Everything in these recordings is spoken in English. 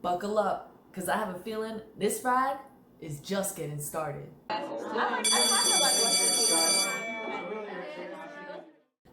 Buckle up, because I have a feeling this ride is just getting started.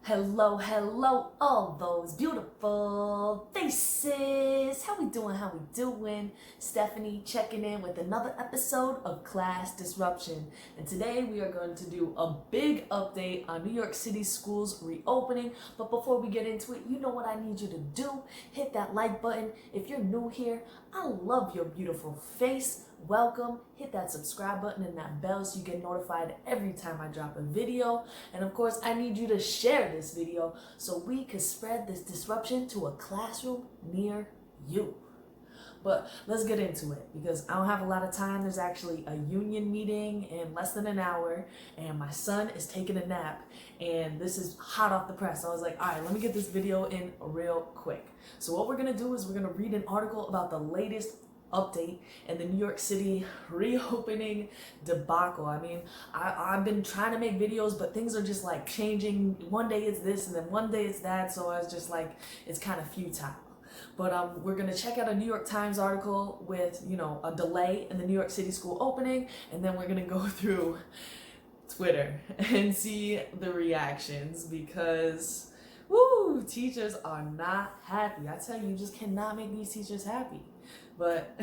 Hello, hello, all those beautiful faces. How we doing? Stephanie checking in with another episode of Class Disruption. And today we are going to do a big update on New York City schools reopening. But before we get into it, you know what I need you to do? Hit that like button. If you're new here, I love your beautiful face. Welcome. Hit that subscribe button and that bell so you get notified every time I drop a video. And of course, I need you to share this video so we can spread this disruption to a classroom near you. But let's get into it because I don't have a lot of time. There's actually a union meeting in less than an hour and my son is taking a nap and this is hot off the press. So I was like, all right, let me get this video in real quick. So what we're gonna do is we're gonna read an article about the latest update and the New York City reopening debacle. I mean, I've been trying to make videos, but things are just like changing. One day it's this and then one day it's that. So I was just like, it's kind of futile. But we're going to check out a New York Times article with, a delay in the New York City school opening. And then we're going to go through Twitter and see the reactions because, woo, teachers are not happy. I tell you, you just cannot make these teachers happy. But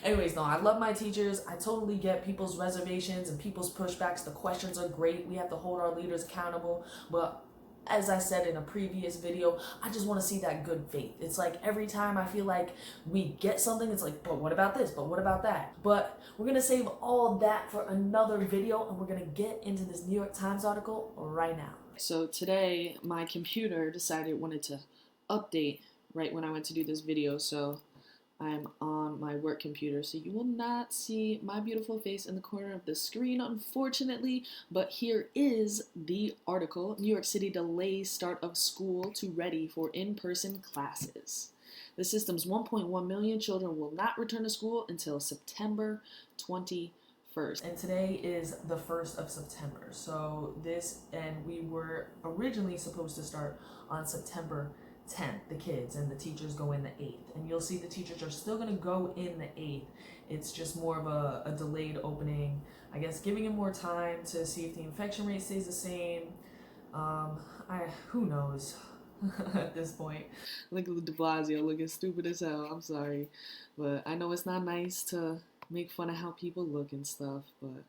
anyways, no, I love my teachers. I totally get people's reservations and people's pushbacks. The questions are great. We have to hold our leaders accountable. But as I said in a previous video, I just want to see that good faith. It's like every time I feel like we get something, it's like, but what about this? But what about that? But we're going to save all that for another video, and we're going to get into this New York Times article right now. So today, my computer decided it wanted to update right when I went to do this video, so I'm on my work computer, so you will not see my beautiful face in the corner of the screen, unfortunately, but here is the article. New York City delays start of school to ready for in-person classes. The system's 1.1 million children will not return to school until September 21st. And today is the 1st of September, and we were originally supposed to start on September 10th, the kids, and the teachers go in the 8th. And you'll see the teachers are still going to go in the 8th. It's just more of a delayed opening, I guess, giving them more time to see if the infection rate stays the same. Who knows at this point. Look at DeBlasio looking stupid as hell. I'm sorry. But I know it's not nice to make fun of how people look and stuff, but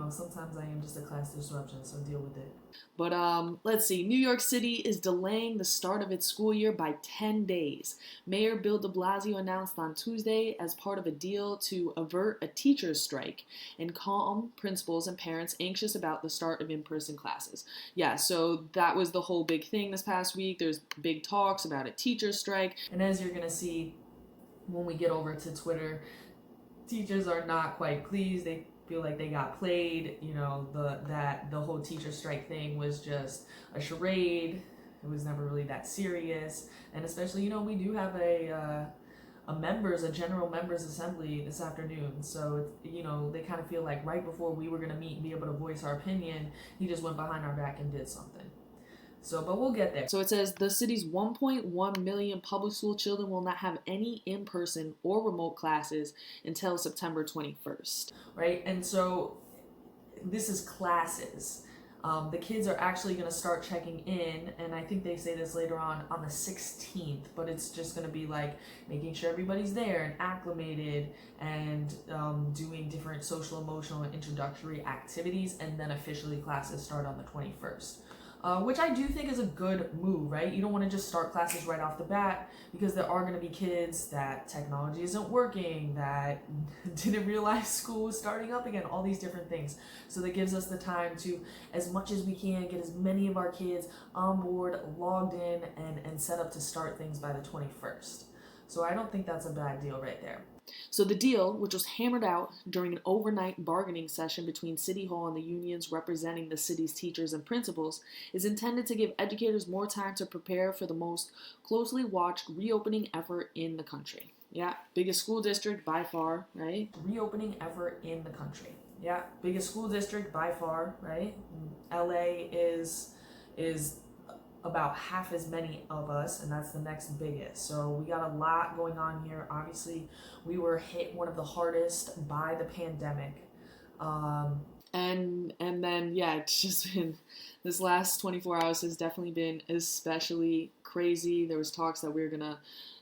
sometimes I am just a class disruption, so deal with it. But let's see. New York City is delaying the start of its school year by 10 days. Mayor Bill DeBlasio announced on Tuesday as part of a deal to avert a teacher's strike and calm principals and parents anxious about the start of in-person classes. Yeah, so that was the whole big thing this past week. There's big talks about a teacher's strike. And as you're going to see when we get over to Twitter, teachers are not quite pleased. They feel like they got played. The whole teacher strike thing was just a charade. It was never really that serious. And especially, we do have a general members assembly this afternoon. So, they kind of feel like right before we were going to meet and be able to voice our opinion, he just went behind our back and did something. So, but we'll get there. So it says the city's 1.1 million public school children will not have any in-person or remote classes until September 21st, right? And so this is classes. The kids are actually going to start checking in, and I think they say this later on the 16th, but it's just going to be like making sure everybody's there and acclimated and doing different social, emotional, and introductory activities, and then officially classes start on the 21st. Which I do think is a good move, right? You don't want to just start classes right off the bat because there are going to be kids that technology isn't working, that didn't realize school was starting up again, all these different things. So that gives us the time to, as much as we can, get as many of our kids on board, logged in, and set up to start things by the 21st. So I don't think that's a bad deal right there. So the deal, which was hammered out during an overnight bargaining session between City Hall and the unions representing the city's teachers and principals, is intended to give educators more time to prepare for the most closely watched reopening effort in the country. Yeah, biggest school district by far, right? Reopening effort in the country. Yeah, biggest school district by far, right? LA is about half as many of us, and that's the next biggest. So we got a lot going on here. Obviously, we were hit one of the hardest by the pandemic. And then, yeah, it's just been, this last 24 hours has definitely been especially crazy. There was talks that we were going to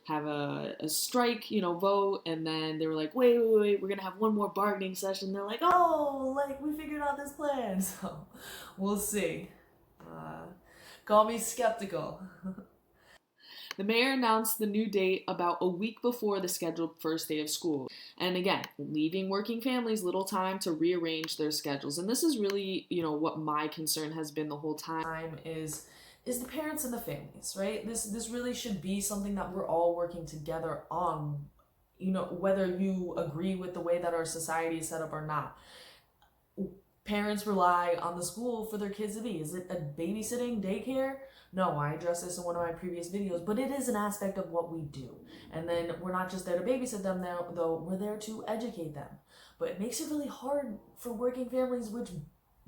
have a strike, vote, and then they were like, wait, we're going to have one more bargaining session. They're like, oh, like, we figured out this plan. So we'll see. Call me skeptical. The mayor announced the new date about a week before the scheduled first day of school. And again, leaving working families little time to rearrange their schedules. And this is really, what my concern has been the whole time is the parents and the families, right? This really should be something that we're all working together on, whether you agree with the way that our society is set up or not. Parents rely on the school for their kids to be. Is it a babysitting daycare? No, I addressed this in one of my previous videos, but it is an aspect of what we do. And then we're not just there to babysit them now, though, we're there to educate them. But it makes it really hard for working families, which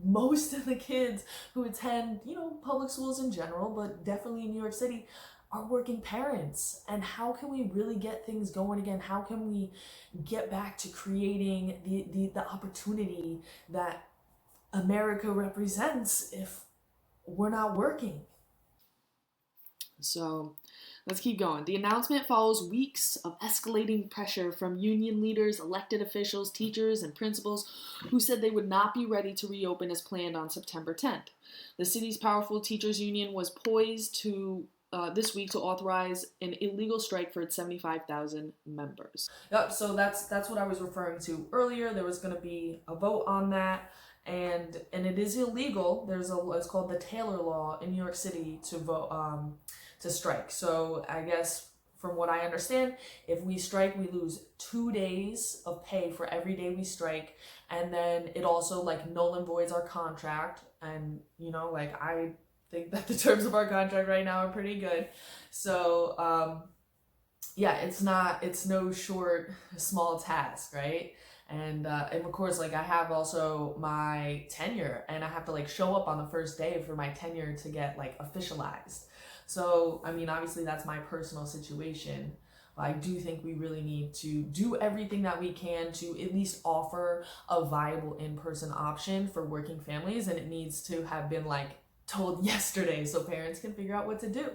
most of the kids who attend, public schools in general, but definitely in New York City, are working parents. And how can we really get things going again? How can we get back to creating the opportunity that America represents if we're not working? So let's keep going. The announcement follows weeks of escalating pressure from union leaders, elected officials, teachers, and principals who said they would not be ready to reopen as planned on September 10th. The city's powerful teachers union was poised to this week to authorize an illegal strike for its 75,000 members. Yep, so that's what I was referring to earlier. There was going to be a vote on that. And it is illegal. It's called the Taylor Law in New York City to vote to strike. So I guess from what I understand, if we strike, we lose 2 days of pay for every day we strike, and then it also null and voids our contract. And I think that the terms of our contract right now are pretty good. So yeah, it's no small task, right? And of course, I have also my tenure, and I have to show up on the first day for my tenure to get officialized. So, I mean, obviously that's my personal situation. I do think we really need to do everything that we can to at least offer a viable in-person option for working families, and it needs to have been told yesterday so parents can figure out what to do.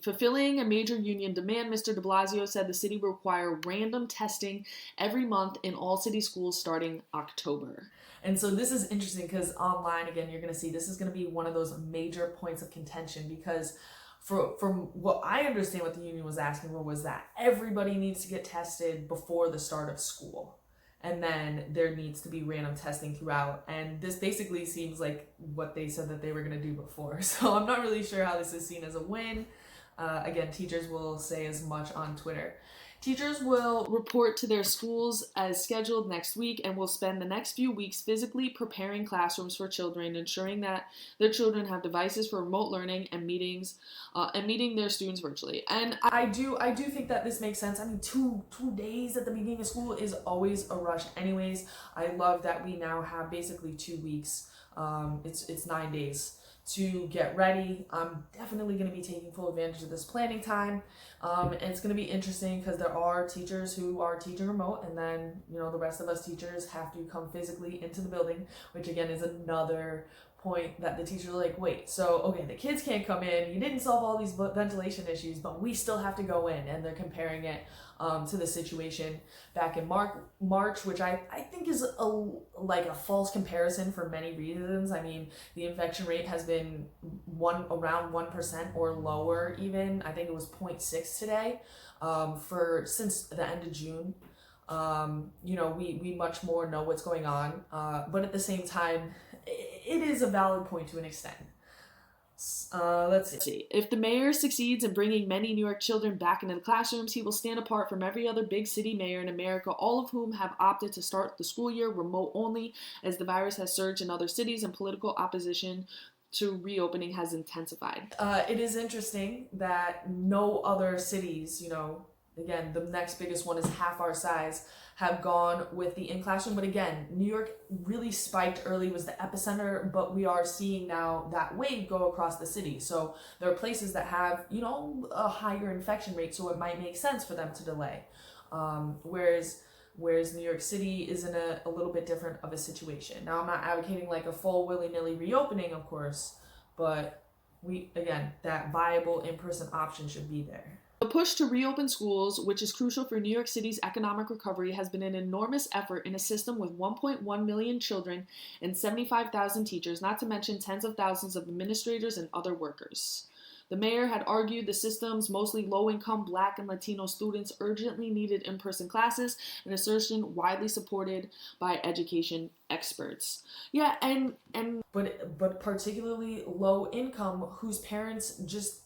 Fulfilling a major union demand, Mr. DeBlasio said the city will require random testing every month in all city schools starting October. And so this is interesting because online, again, you're going to see this is going to be one of those major points of contention, because from what I understand what the union was asking for was that everybody needs to get tested before the start of school. And then there needs to be random testing throughout. And this basically seems like what they said that they were going to do before. So I'm not really sure how this is seen as a win. Again, teachers will say as much on Twitter. Teachers will report to their schools as scheduled next week and will spend the next few weeks physically preparing classrooms for children, ensuring that their children have devices for remote learning and meeting their students virtually. And I do think that this makes sense. I mean, two days at the beginning of school is always a rush anyways. I love that we now have basically 2 weeks. It's 9 days to get ready. I'm definitely going to be taking full advantage of this planning time. And it's going to be interesting because there are teachers who are teaching remote, and then, the rest of us teachers have to come physically into the building, which again is another point that the teachers are like, wait, so, okay, the kids can't come in, you didn't solve all these ventilation issues, but we still have to go in, and they're comparing it to the situation back in March, which I think is a false comparison for many reasons. I mean, the infection rate has been around 1% or lower even. I think it was 0.6 today since the end of June. We much more know what's going on, but at the same time, it is a valid point to an extent. Let's see. If the mayor succeeds in bringing many New York children back into the classrooms, he will stand apart from every other big city mayor in America, all of whom have opted to start the school year remote only, as the virus has surged in other cities and political opposition to reopening has intensified. It is interesting that no other cities, again, the next biggest one is half our size, have gone with the in-classroom. But again, New York really spiked early, was the epicenter, but we are seeing now that wave go across the city. So there are places that have, a higher infection rate, so it might make sense for them to delay. Whereas New York City is in a little bit different of a situation. Now, I'm not advocating like a full willy-nilly reopening, of course, but that viable in-person option should be there. The push to reopen schools, which is crucial for New York City's economic recovery, has been an enormous effort in a system with 1.1 million children and 75,000 teachers, not to mention tens of thousands of administrators and other workers. The mayor had argued the system's mostly low-income Black and Latino students urgently needed in-person classes, an assertion widely supported by education experts. Yeah, but particularly low income, whose parents just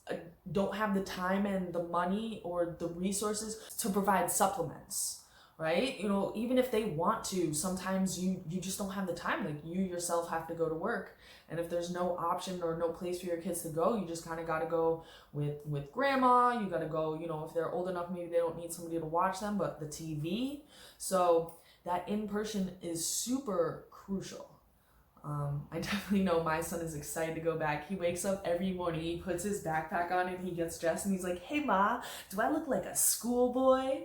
don't have the time and the money or the resources to provide supplements, right? Even if they want to, sometimes you just don't have the time. Like, you yourself have to go to work, and if there's no option or no place for your kids to go, you just kind of got to go with grandma. You got to go, if they're old enough, maybe they don't need somebody to watch them, but the TV. So that in-person is super crucial. I definitely know my son is excited to go back. He wakes up every morning, he puts his backpack on and he gets dressed and he's like, "Hey Ma, do I look like a schoolboy?"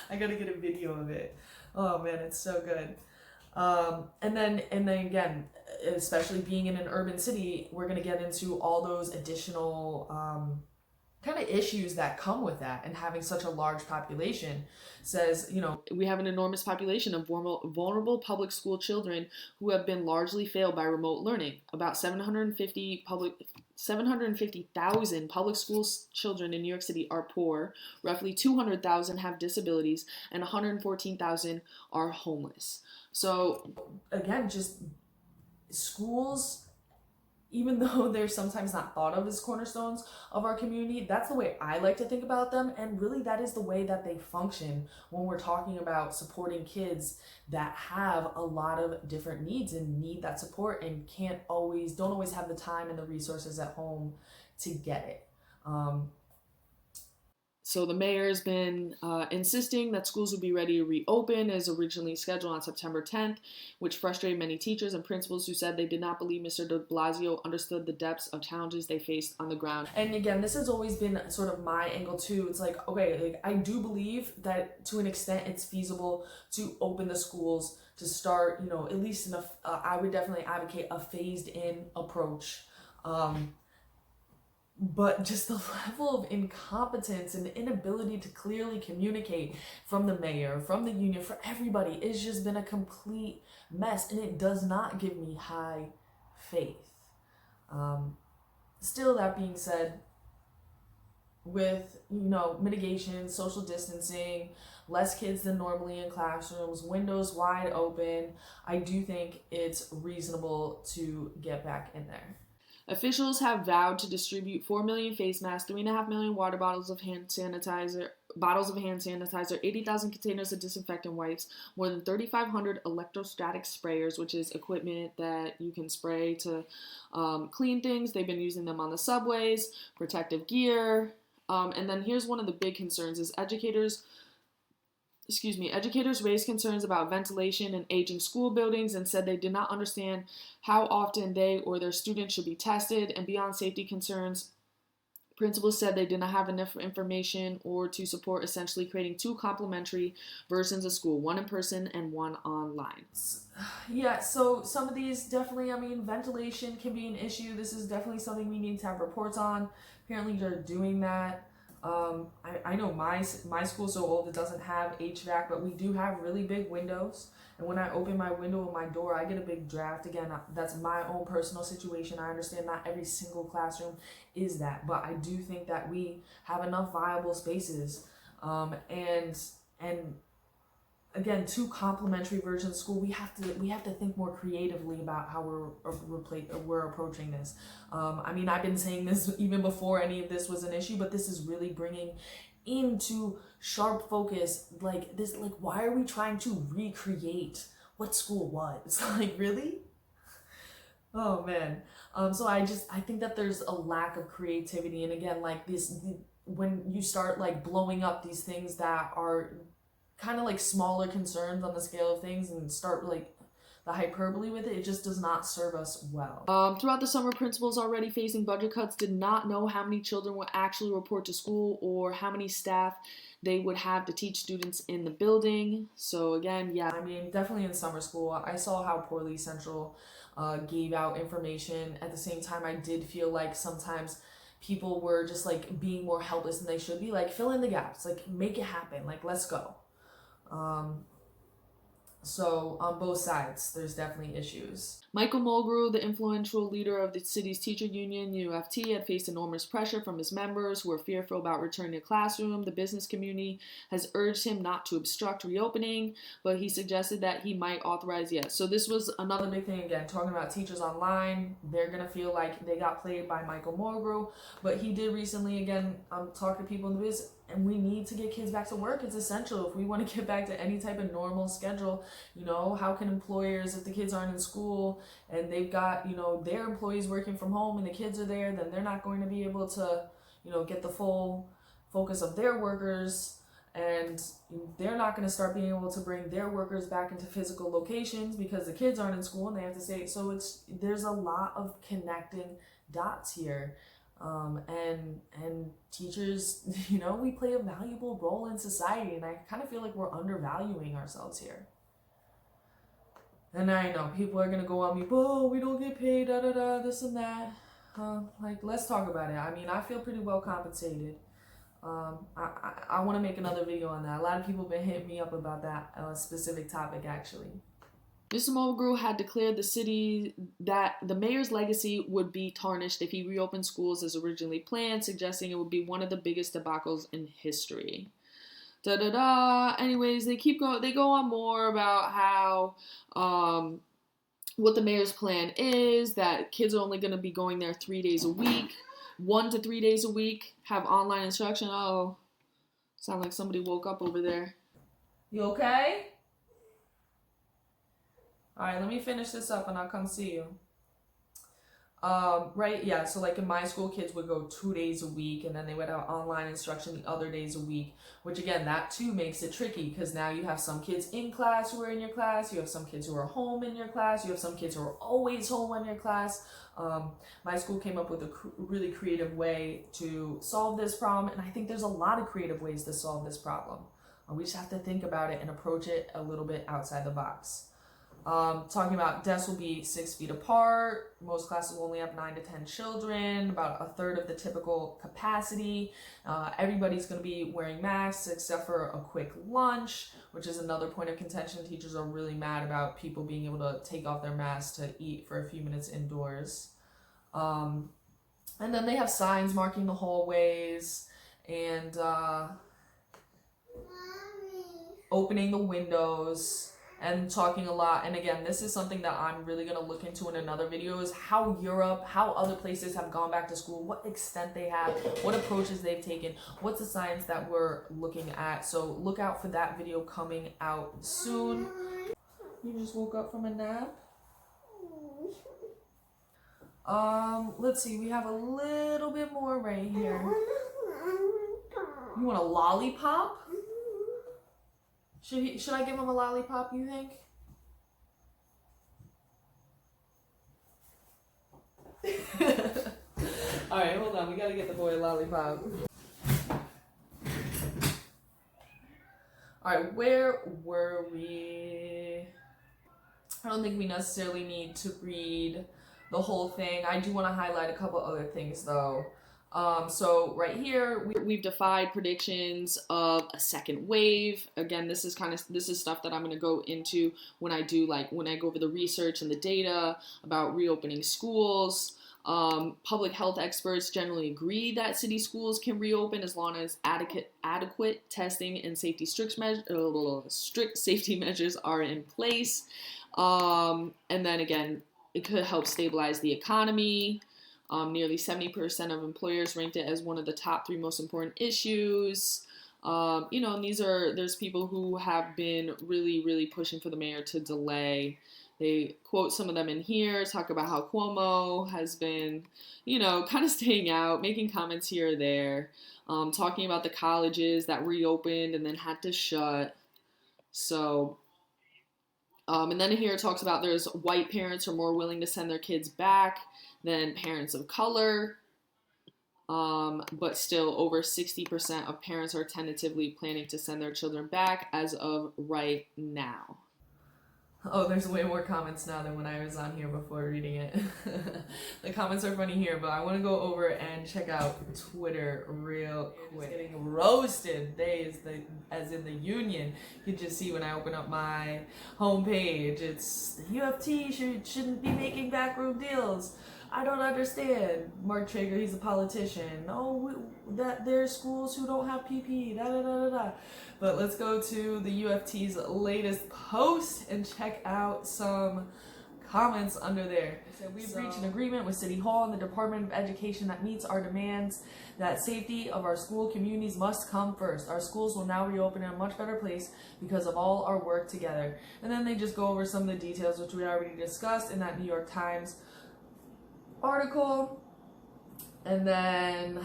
I gotta get a video of it. Oh man, it's so good. And then again, especially being in an urban city, we're gonna get into all those additional kind of issues that come with that, and having such a large population. Says, we have an enormous population of vulnerable public school children who have been largely failed by remote learning. About 750,000 public school children in New York City are poor, roughly 200,000 have disabilities, and 114,000 are homeless. So again, just schools, even though they're sometimes not thought of as cornerstones of our community, that's the way I like to think about them. And really, that is the way that they function when we're talking about supporting kids that have a lot of different needs and need that support and don't always have the time and the resources at home to get it. So the mayor's been insisting that schools would be ready to reopen as originally scheduled on September 10th, which frustrated many teachers and principals who said they did not believe Mr. DeBlasio understood the depths of challenges they faced on the ground. And again, this has always been sort of my angle too. It's like, okay, like, I do believe that to an extent it's feasible to open the schools to start, at least I would definitely advocate a phased in approach. But just the level of incompetence and inability to clearly communicate from the mayor, from the union, for everybody, it's just been a complete mess, and it does not give me high faith. Still, that being said, with, mitigation, social distancing, less kids than normally in classrooms, windows wide open, I do think it's reasonable to get back in there. Officials have vowed to distribute 4 million face masks, 3.5 million water bottles of hand sanitizer, 80,000 containers of disinfectant wipes, more than 3,500 electrostatic sprayers, which is equipment that you can spray to clean things. They've been using them on the subways, protective gear. And then here's one of the big concerns is educators raised concerns about ventilation in aging school buildings and said they did not understand how often they or their students should be tested. And beyond safety concerns, principals said they did not have enough information or to support essentially creating two complementary versions of school, one in person and one online. Yeah, so some of these definitely, ventilation can be an issue. This is definitely something we need to have reports on. Apparently they're doing that. I know my school's so old it doesn't have HVAC, but we do have really big windows. And when I open my window and my door, I get a big draft. Again, that's my own personal situation. I understand not every single classroom is that, but I do think that we have enough viable spaces. And again, two complementary versions of school. We have to think more creatively about how we're approaching this. I've been saying this even before any of this was an issue, but this is really bringing into sharp focus why are we trying to recreate what school was? Really? Oh man. So I think that there's a lack of creativity, and again, when you start like blowing up these things that are kind of like smaller concerns on the scale of things and start like the hyperbole with it, it just does not serve us well. Throughout the summer, principals already facing budget cuts did not know how many children would actually report to school or how many staff they would have to teach students in the building. So again, yeah. I mean, definitely in summer school, I saw how poorly Central gave out information. At the same time, I did feel like sometimes people were just like being more helpless than they should be. Like, fill in the gaps, like make it happen, like let's go. So on both sides, there's definitely issues. Michael Mulgrew, the influential leader of the city's teacher union, UFT, had faced enormous pressure from his members who were fearful about returning to the classroom. The business community has urged him not to obstruct reopening, but he suggested that he might authorize yes. So this was another big thing again, talking about teachers online. They're gonna feel like they got played by Michael Mulgrew, but he did recently again talk to people in the business. And we need to get kids back to work. It's essential if we want to get back to any type of normal schedule. You know, how can employers, if the kids aren't in school and they've got, you know, their employees working from home and the kids are there, then they're not going to be able to, you know, get the full focus of their workers, and they're not going to start being able to bring their workers back into physical locations because the kids aren't in school and they have to stay. So there's a lot of connecting dots here. And teachers, you know, we play a valuable role in society, and I kind of feel like we're undervaluing ourselves here. And I know people are gonna go on me, oh, we don't get paid, da da da, this and that. Like, let's talk about it. I mean, I feel pretty well compensated. I want to make another video on that. A lot of people have been hitting me up about that specific topic, actually. Mr. Mulgrew had declared the city that the mayor's legacy would be tarnished if he reopened schools as originally planned, suggesting it would be one of the biggest debacles in history. Anyways, they go on more about how what the mayor's plan is, that kids are only going to be going there 3 days a week, 1 to 3 days a week, have online instruction. Oh, sound like somebody woke up over there. You okay? All right, let me finish this up and I'll come see you. Right, yeah, so like in my school, kids would go 2 days a week and then they would have online instruction the other days a week, which again, that too makes it tricky because now you have some kids in class who are in your class, you have some kids who are home in your class, you have some kids who are always home in your class. My school came up with a really creative way to solve this problem, and I think there's a lot of creative ways to solve this problem. We just have to think about it and approach it a little bit outside the box. Talking about desks will be 6 feet apart. Most classes will only have 9 to 10 children, about a third of the typical capacity. Everybody's going to be wearing masks except for a quick lunch, which is another point of contention. Teachers are really mad about people being able to take off their masks to eat for a few minutes indoors. And then they have signs marking the hallways and opening the windows. And talking a lot, and again, this is something that I'm really going to look into in another video, is how Europe, how other places have gone back to school, what extent they have, what approaches they've taken, what's the science that we're looking at. So look out for that video coming out soon. You just woke up from a nap? Let's see, we have a little bit more right here. You want a lollipop? Should I give him a lollipop, you think? Alright, hold on. We gotta get the boy a lollipop. Alright, where were we? I don't think we necessarily need to read the whole thing. I do want to highlight a couple other things, though. So right here, we've defied predictions of a second wave. Again, this is stuff that I'm going to go into when I go over the research and the data about reopening schools. Public health experts generally agree that city schools can reopen as long as adequate testing and strict safety measures are in place. And then again, it could help stabilize the economy. Nearly 70% of employers ranked it as one of the top 3 most important issues. And there's people who have been really, really pushing for the mayor to delay They quote some of them in here, talk about how Cuomo has been, kind of staying out, making comments here or there, talking about the colleges that reopened and then had to shut. So, and then here it talks about there's white parents are more willing to send their kids back than parents of color. But still over 60% of parents are tentatively planning to send their children back as of right now. Oh, there's way more comments now than when I was on here before reading it. The comments are funny here, but I want to go over and check out Twitter real quick. It's getting roasted. As in the union. You can just see when I open up my homepage, it's the UFT shouldn't be making backroom deals. I don't understand. Mark Traeger, he's a politician. That there's schools who don't have PPE. Da da da da da. But let's go to the UFT's latest post and check out some comments under there. So we've reached an agreement with City Hall and the Department of Education that meets our demands that safety of our school communities must come first. Our schools will now reopen in a much better place because of all our work together. And then they just go over some of the details which we already discussed in that New York Times article. And then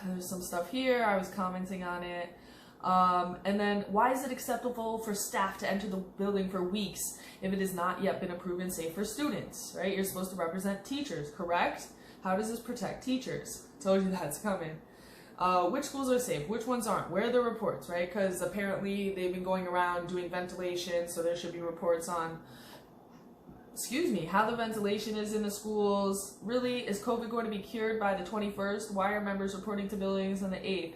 there's some stuff here. I was commenting on it. And then, why is it acceptable for staff to enter the building for weeks if it has not yet been approved and safe for students, right? You're supposed to represent teachers, correct? How does this protect teachers? Told you that's coming. Which schools are safe? Which ones aren't? Where are the reports, right? Because apparently they've been going around doing ventilation, so there should be reports on how the ventilation is in the schools. Really, is COVID going to be cured by the 21st? Why are members reporting to buildings on the 8th?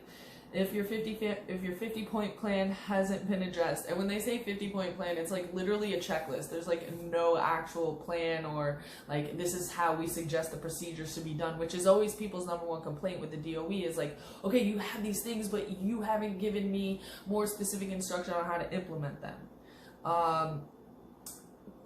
If your 50-point plan hasn't been addressed. And when they say 50-point plan, it's like literally a checklist. There's like no actual plan or like this is how we suggest the procedures should be done, which is always people's number one complaint with the DOE is like, okay, you have these things, but you haven't given me more specific instruction on how to implement them.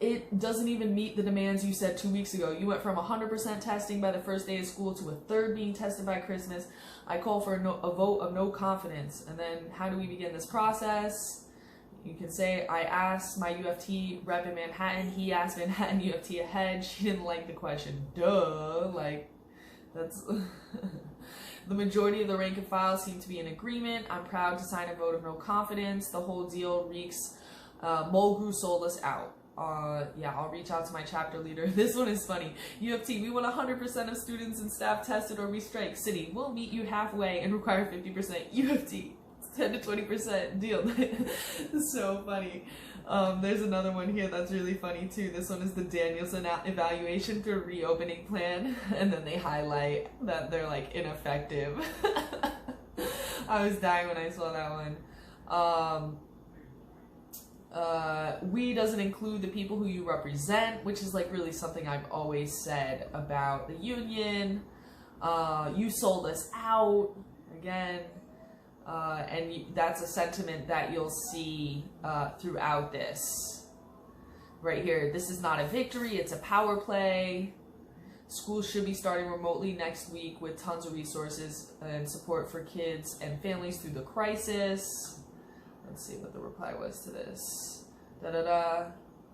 It doesn't even meet the demands you said 2 weeks ago. You went from 100% testing by the first day of school to a third being tested by Christmas. I call for a vote of no confidence. And then how do we begin this process? You can say, I asked my UFT rep in Manhattan. He asked Manhattan UFT ahead. She didn't like the question. Duh. Like, that's... The majority of the rank and file seem to be in agreement. I'm proud to sign a vote of no confidence. The whole deal reeks. Mulgrew sold us out. I'll reach out to my chapter leader. This one is funny. UFT, we want 100% of students and staff tested or we strike. City, we'll meet you halfway and require 50%. UFT, 10 to 20% deal. So funny. There's another one here that's really funny too. This one is the Danielson evaluation for reopening plan. And then they highlight that they're like ineffective. I was dying when I saw that one. We doesn't include the people who you represent, which is like really something I've always said about the union. You sold us out again, and that's a sentiment that you'll see throughout this right here. This is not a victory, it's a power play. Schools should be starting remotely next week with tons of resources and support for kids and families through the crisis. Let's see what the reply was to this.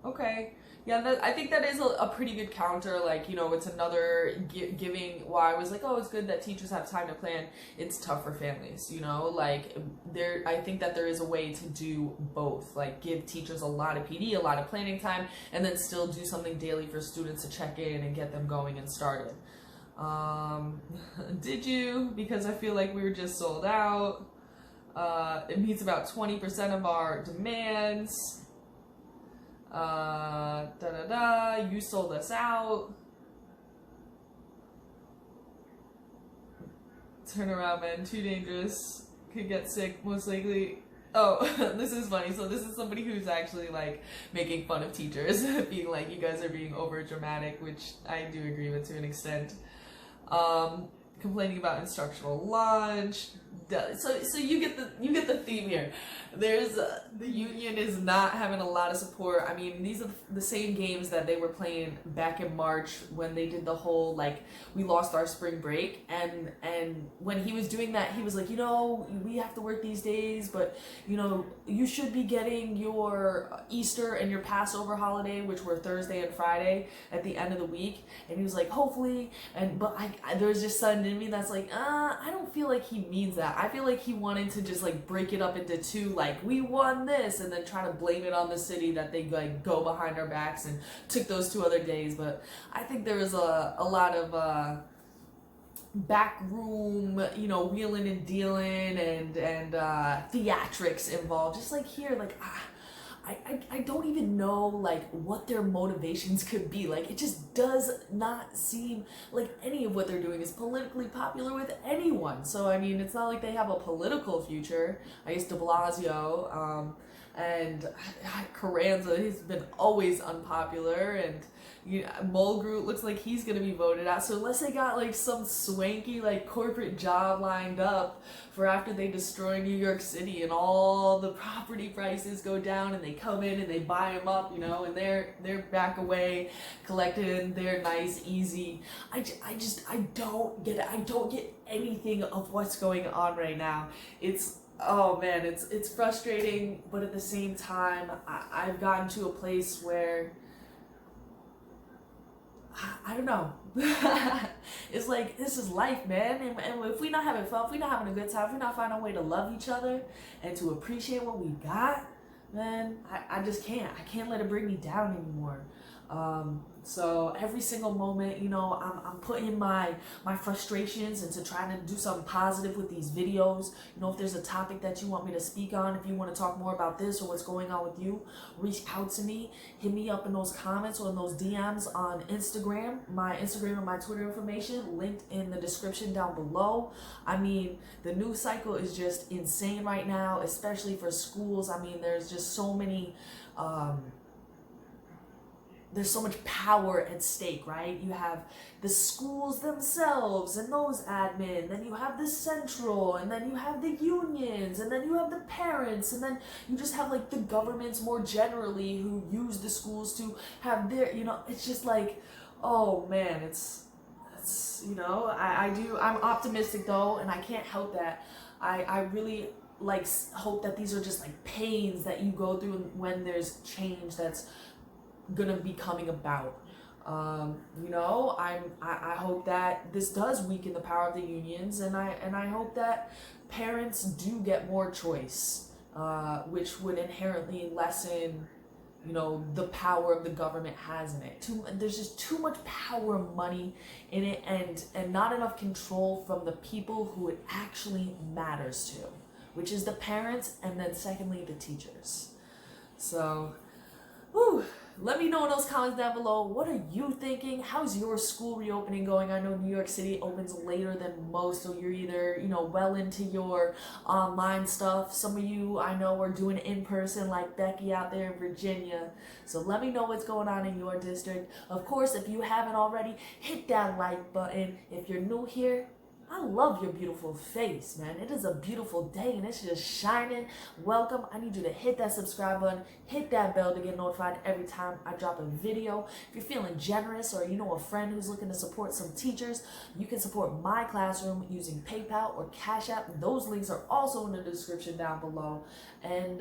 Okay. Yeah, I think that is a pretty good counter. Like, it's another giving why I was like, oh, it's good that teachers have time to plan. It's tough for families, like I think that there is a way to do both. Like give teachers a lot of PD, a lot of planning time, and then still do something daily for students to check in and get them going and started. Did you? Because I feel like we were just sold out. It meets about 20% of our demands. You sold us out. Turn around, man. Too dangerous. Could get sick, most likely. Oh, this is funny. So this is somebody who's actually like making fun of teachers, being like, you guys are being over dramatic, which I do agree with to an extent. Complaining about instructional lunch. So you get the theme here. There's the union is not having a lot of support. I mean, these are the same games that they were playing back in March when they did the whole like we lost our spring break, and when he was doing that, he was like, we have to work these days, but you should be getting your Easter and your Passover holiday, which were Thursday and Friday at the end of the week, and he was like, hopefully, but there was just something in me that's like, I don't feel like he means that. I feel like he wanted to just like break it up into two, like we won this, and then try to blame it on the city that they like go behind our backs and took those 2 other days. But I think there was a lot of backroom, wheeling and dealing and theatrics involved. Just like here, like I don't even know like what their motivations could be. Like it just does not seem like any of what they're doing is politically popular with anyone. So I mean, it's not like they have a political future. I guess DeBlasio and Carranza, he's been always unpopular, and Mulgrew looks like he's gonna be voted out. So unless they got like some swanky like corporate job lined up for after they destroy New York City and all the property prices go down and they come in and they buy them up, and they're back away collecting their nice easy. I don't get it. I don't get anything of what's going on right now. Oh man, it's frustrating, but at the same time, I've gotten to a place where I don't know. It's like, this is life, man. And if we're not having fun, if we're not having a good time, if we're not finding a way to love each other and to appreciate what we got, man, I just can't. I can't let it bring me down anymore. So every single moment, I'm putting my frustrations into trying to do something positive with these videos. If there's a topic that you want me to speak on, if you want to talk more about this or what's going on with you, reach out to me. Hit me up in those comments or in those DMs on Instagram. My Instagram and my Twitter information linked in the description down below. I mean, the news cycle is just insane right now, especially for schools. I mean, there's just so many there's so much power at stake, right? You have the schools themselves and those admin, then you have the central, and then you have the unions, and then you have the parents, and then you just have like the governments more generally who use the schools to have their, it's just like, oh man, I'm optimistic though, and I can't help that. I really hope that these are just like pains that you go through when there's change that's gonna be coming about. I hope that this does weaken the power of the unions, and I hope that parents do get more choice, which would inherently lessen the power of the government has in it. There's just too much power and money in it, and not enough control from the people who it actually matters to, which is the parents, and then secondly the teachers. So let me know in those comments down below. What are you thinking? How's your school reopening going? I know New York City opens later than most, so you're either, well into your online stuff. Some of you I know are doing in person, like Becky out there in Virginia. So let me know what's going on in your district. Of course, if you haven't already, hit that like button. If you're new here, I love your beautiful face, man. It is a beautiful day and it's just shining. Welcome. I need you to hit that subscribe button, hit that bell to get notified every time I drop a video. If you're feeling generous or you know a friend who's looking to support some teachers, you can support my classroom using PayPal or Cash App. Those links are also in the description down below. And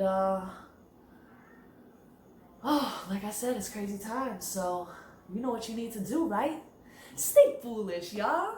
like I said, it's crazy times. So you know what you need to do, right? Stay foolish, y'all.